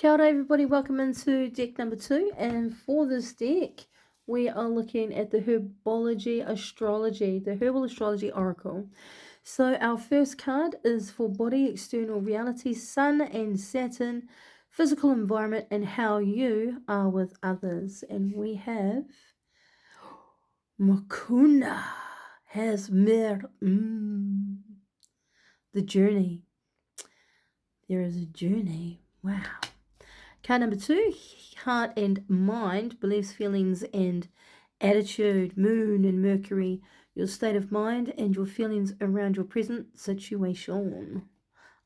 Kia ora everybody, welcome into deck number 2, and for this deck we are looking at the Herbology Astrology, the Herbal Astrology Oracle. So our first card is for body, external reality, Sun and Saturn, physical environment, and how you are with others. And we have Makuna has mer the journey. There is a journey. Wow. Card number 2, heart and mind, beliefs, feelings, and attitude, moon and Mercury, your state of mind and your feelings around your present situation.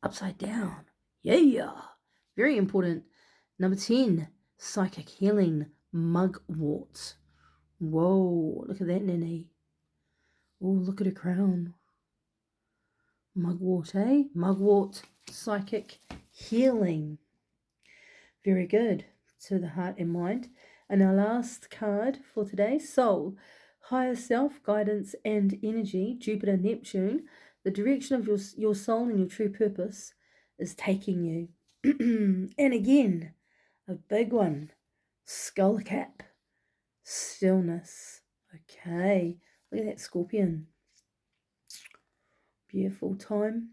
Upside down. Yeah. Very important. Number 10, psychic healing, mugwort. Whoa, look at that ninny. Oh, look at her crown. Mugwort, eh? Mugwort, psychic healing. Very good. To the heart and mind. And our last card for today, Soul, higher self, guidance and energy, Jupiter, Neptune. The direction of your soul and your true purpose is taking you. And again, a big one, skull cap, stillness. Okay, look at that scorpion. Beautiful time.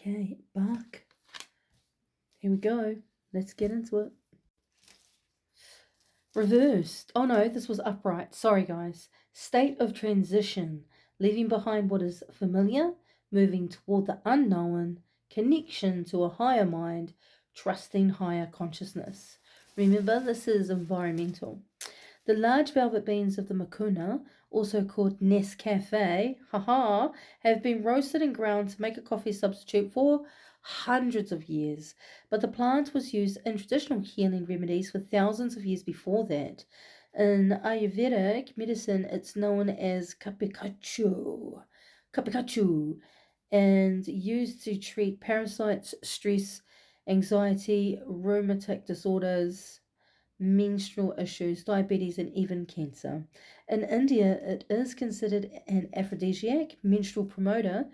Okay, bark. Here we go. Let's get into it. Reversed. Oh no, this was upright. Sorry, guys. State of transition. Leaving behind what is familiar, moving toward the unknown, connection to a higher mind, trusting higher consciousness. Remember, this is environmental. The large velvet beans of the Makuna, also called Nescafe, have been roasted and ground to make a coffee substitute for hundreds of years. But the plant was used in traditional healing remedies for thousands of years before that. In Ayurvedic medicine, it's known as kapikachu, and used to treat parasites, stress, anxiety, rheumatic disorders, menstrual issues, diabetes, and even cancer. In India, it is considered an aphrodisiac, menstrual promoter,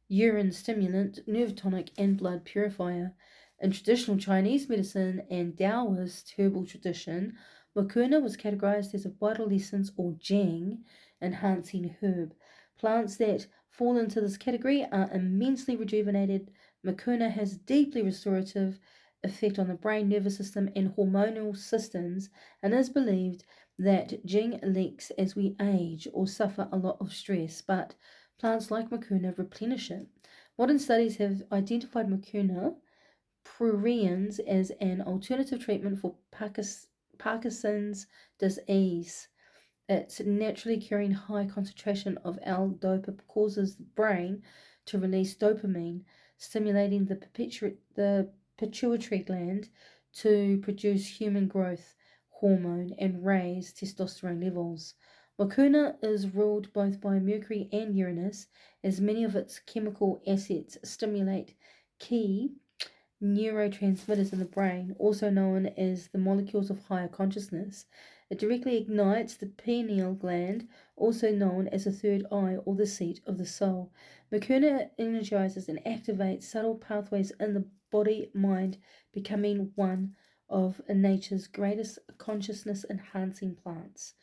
urine stimulant, nerve tonic, and blood purifier. In traditional Chinese medicine and Taoist herbal tradition, Mucuna was categorized as a vital essence or Jing, enhancing herb. Plants that fall into this category are immensely rejuvenated. Mucuna has deeply restorative effect on the brain, nervous system, and hormonal systems, and is believed that Jing leaks as we age or suffer a lot of stress, but plants like mucuna replenish it. Modern studies have identified mucuna pruriens as an alternative treatment for Parkinson's disease. Its naturally occurring high concentration of L-dopa causes the brain to release dopamine, stimulating the pituitary gland to produce human growth hormone and raise testosterone levels. Mucuna is ruled both by Mercury and Uranus, as many of its chemical assets stimulate key neurotransmitters in the brain, also known as the molecules of higher consciousness. It directly ignites the pineal gland, also known as the third eye or the seat of the soul. Mucuna energizes and activates subtle pathways in the body mind, becoming one of nature's greatest consciousness enhancing plants.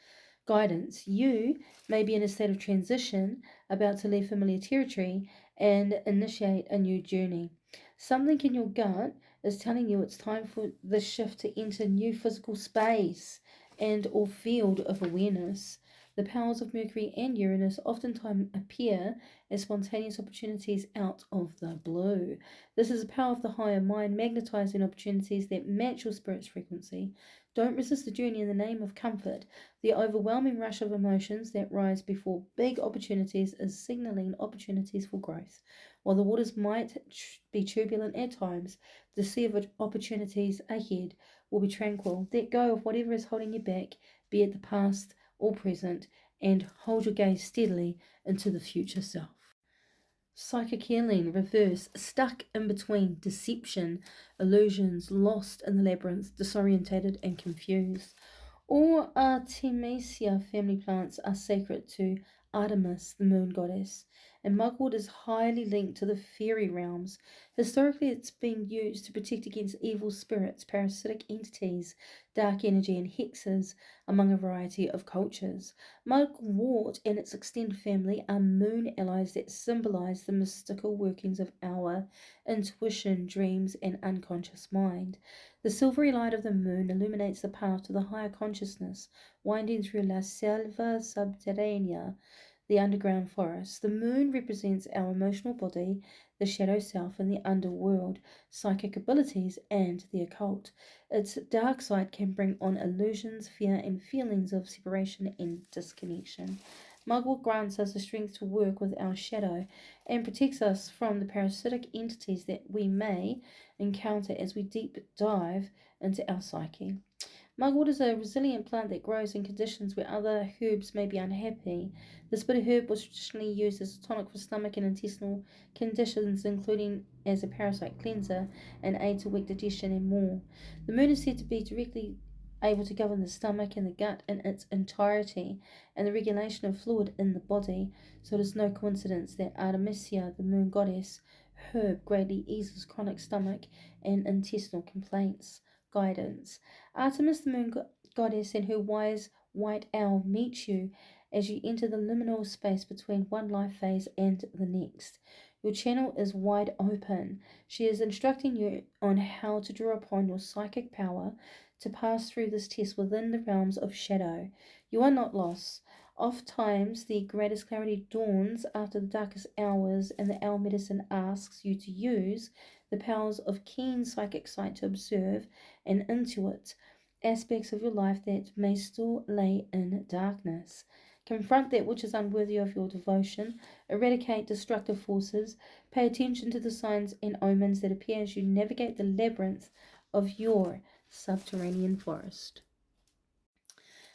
Guidance. You may be in a state of transition, about to leave familiar territory and initiate a new journey. Something in your gut is telling you it's time for this shift to enter new physical space and or field of awareness. The powers of Mercury and Uranus oftentimes appear as spontaneous opportunities out of the blue. This is the power of the higher mind magnetizing opportunities that match your spirit's frequency. Don't resist the journey in the name of comfort. The overwhelming rush of emotions that rise before big opportunities is signaling opportunities for growth. While the waters might be turbulent at times, the sea of opportunities ahead will be tranquil. Let go of whatever is holding you back, be it the past or present, and hold your gaze steadily into the future self. Psychic healing, reverse, stuck in between, deception, illusions, lost in the labyrinth, disorientated and confused. All Artemisia family plants are sacred to Artemis, the moon goddess, and mugwort is highly linked to the fairy realms. Historically, it's been used to protect against evil spirits, parasitic entities, dark energy, and hexes among a variety of cultures. Mugwort and its extended family are moon allies that symbolize the mystical workings of our intuition, dreams, and unconscious mind. The silvery light of the moon illuminates the path to the higher consciousness, winding through La Selva Subterránea, the underground forest. The moon represents our emotional body, the shadow self, and the underworld, psychic abilities, and the occult. Its dark side can bring on illusions, fear, and feelings of separation and disconnection. Mugwort grants us the strength to work with our shadow and protects us from the parasitic entities that we may encounter as we deep dive into our psyche. Mugwort is a resilient plant that grows in conditions where other herbs may be unhappy. This bitter herb was traditionally used as a tonic for stomach and intestinal conditions, including as a parasite cleanser and aid to weak digestion and more. The moon is said to be directly able to govern the stomach and the gut in its entirety and the regulation of fluid in the body, so it is no coincidence that Artemisia, the moon goddess, herb greatly eases chronic stomach and intestinal complaints. Guidance. Artemis, the moon goddess, and her wise white owl meet you as you enter the liminal space between one life phase and the next. Your channel is wide open. She is instructing you on how to draw upon your psychic power to pass through this test within the realms of shadow. You are not lost. Oft times, the greatest clarity dawns after the darkest hours, and the owl medicine asks you to use the powers of keen psychic sight to observe and intuit aspects of your life that may still lay in darkness. Confront that which is unworthy of your devotion, eradicate destructive forces, pay attention to the signs and omens that appear as you navigate the labyrinth of your subterranean forest.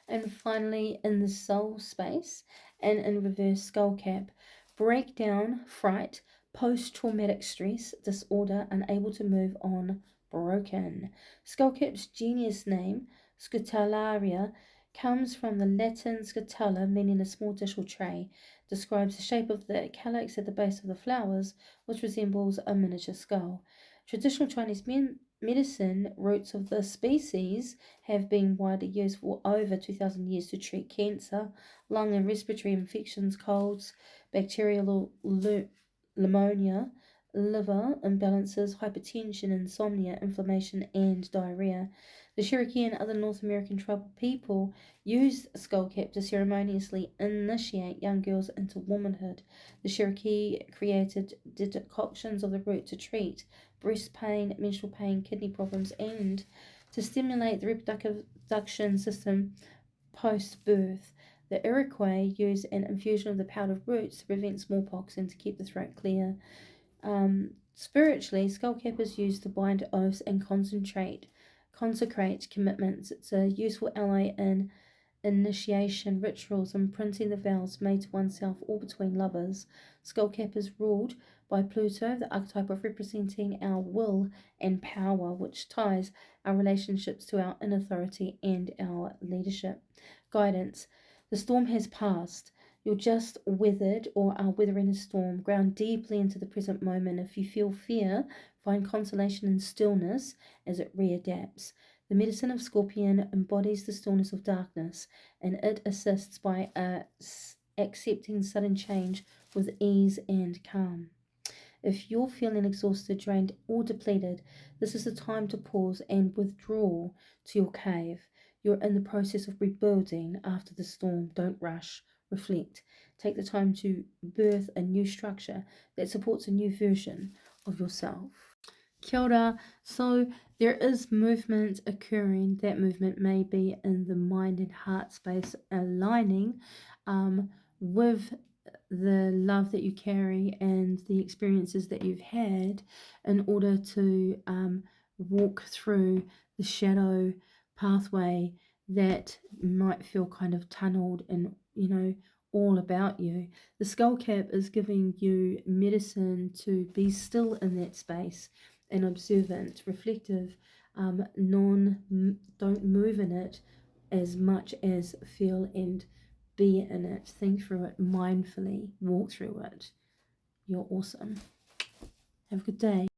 And finally, in the soul space and in reverse skullcap, breakdown, fright, post traumatic stress, disorder, unable to move on, broken. Skullcap's genius name, Scutalaria, comes from the Latin scutula, meaning a small dish or tray, describes the shape of the calyx at the base of the flowers, which resembles a miniature skull. Traditional Chinese medicine roots of the species have been widely used for over 2,000 years to treat cancer, lung and respiratory infections, colds, bacterial pneumonia, liver imbalances, hypertension, insomnia, inflammation, and diarrhea. The Cherokee and other North American tribal people used skullcap to ceremoniously initiate young girls into womanhood. The Cherokee created decoctions of the root to treat breast pain, menstrual pain, kidney problems, and to stimulate the reproduction system post birth. The Iroquois use an infusion of the powdered roots to prevent smallpox and to keep the throat clear. Spiritually, skullcap is used to bind oaths and consecrate commitments. It's a useful ally in initiation rituals, imprinting the vows made to oneself or between lovers. Skullcap is ruled by Pluto, the archetype of representing our will and power, which ties our relationships to our inner authority and our leadership. Guidance. The storm has passed. You're just weathered or are weathering a storm. Ground deeply into the present moment. If you feel fear, find consolation in stillness as it readapts. The medicine of Scorpion embodies the stillness of darkness, and it assists by accepting sudden change with ease and calm. If you're feeling exhausted, drained, or depleted, this is the time to pause and withdraw to your cave. You're in the process of rebuilding after the storm. Don't rush. Reflect. Take the time to birth a new structure that supports a new version of yourself. Kia ora. So there is movement occurring. That movement may be in the mind and heart space, aligning with the love that you carry and the experiences that you've had in order to walk through the shadow pathway that might feel kind of tunneled and, all about you. The skull cap is giving you medicine to be still in that space and observant, reflective, don't move in it as much as feel and be in it, think through it mindfully, walk through it. You're awesome. Have a good day.